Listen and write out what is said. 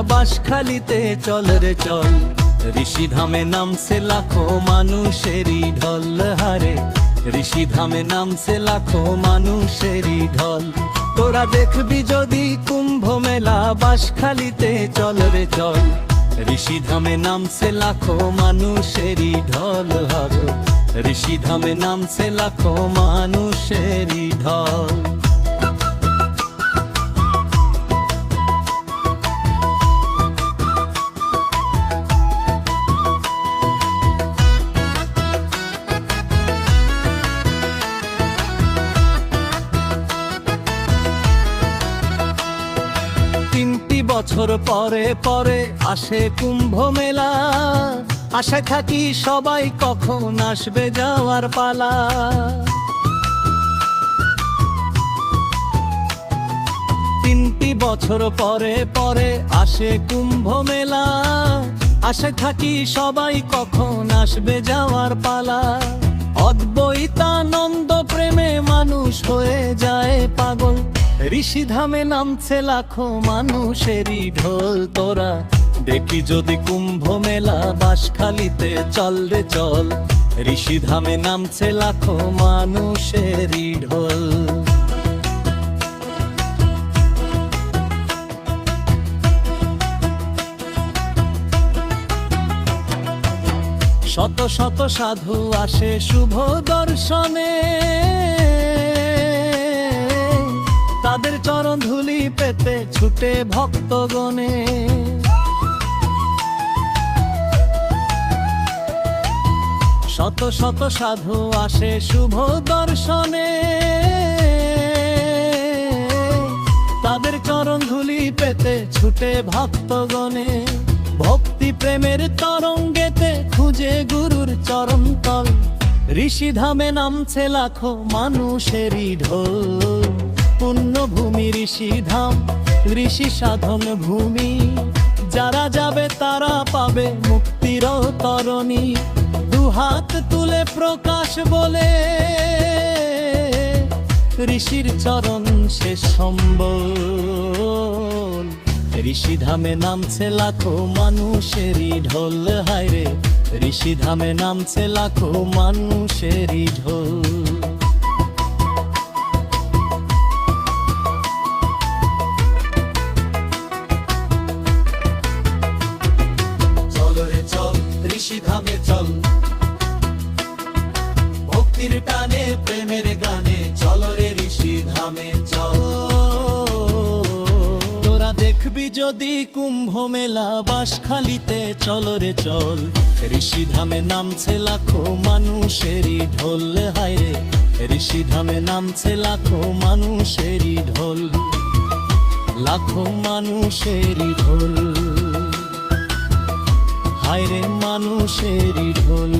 বাঁশখালীতে চল রে চল, ঋষিধামে নামছে লাখো মানুষেরই ঢল। হারে ঋষিধামে নামছে লাখো মানুষেরই ঢল। তোরা দেখবি যদি কুম্ভ মেলা, বাঁশখালীতে চল রে চল, ঋষিধামে নামছে লাখো মানুষেরই ঢল। হারে ঋষিধামে নামছে লাখো মানুষেরই ঢল। 3টি বছর পরে পরে আসে কুম্ভ মেলা, আশায় থাকি সবাই কখন আসবে যাওয়ার পালা। 3টি বছর পরে পরে আসে কুম্ভ মেলা, আশায় থাকি সবাই কখন আসবে যাওয়ার পালা। অদ্বৈতানন্দ প্রেমে মানুষ হয়ে যায় পাগল, ঋষিধামে নামছে লাখো মানুষেরই ঢোল। তোরা দেখি যদি কুম্ভ মেলা, বাঁশখালীতে চল রে চল, ঋষিধামে নামছে লাখো মানুষেরই ঢোল। শত শত সাধু আসে শুভ দর্শনে, তাদের চরণ ধুলি পেতে ছুটে ভক্তগণে। শত শত সাধু আসে শুভ দর্শনে, তাদের চরণ ধুলি পেতে ছুটে ভক্তগণে। ভক্তি প্রেমের তরঙ্গেতে খুঁজে গুরুর চরণ তল, ঋষিধামে নামছে লাখো মানুষেরই ঢোল। পুণ্যভূমি ঋষিধাম, ঋষি সাধন ভূমি, যারা যাবে তারা পাবে মুক্তির তরণী। দুহাত তুলে প্রকাশ বলে ঋষির চরণ শেষ সম্বল। ঋষিধামে নামছে লাখো মানুষেরই ঢোল। হায়রে ঋষিধামে নামছে লাখো মানুষেরই ঢোল। চল রে চল ঋষিধামে চল, ভক্তির টানে প্রেমের গানে চল রে ঋষিধামে চল। দেখবি যদি কুম্ভ মেলা, বাঁশখালীতে চল রে চল, ঋষিধামে নামছে লাখো মানুষেরই ঢোল। হায়রে ঋষিধামে নামছে লাখো মানুষেরই ঢোল, লাখো মানুষেরই ঢোল। হায়রে মানুষেরই ঢোল।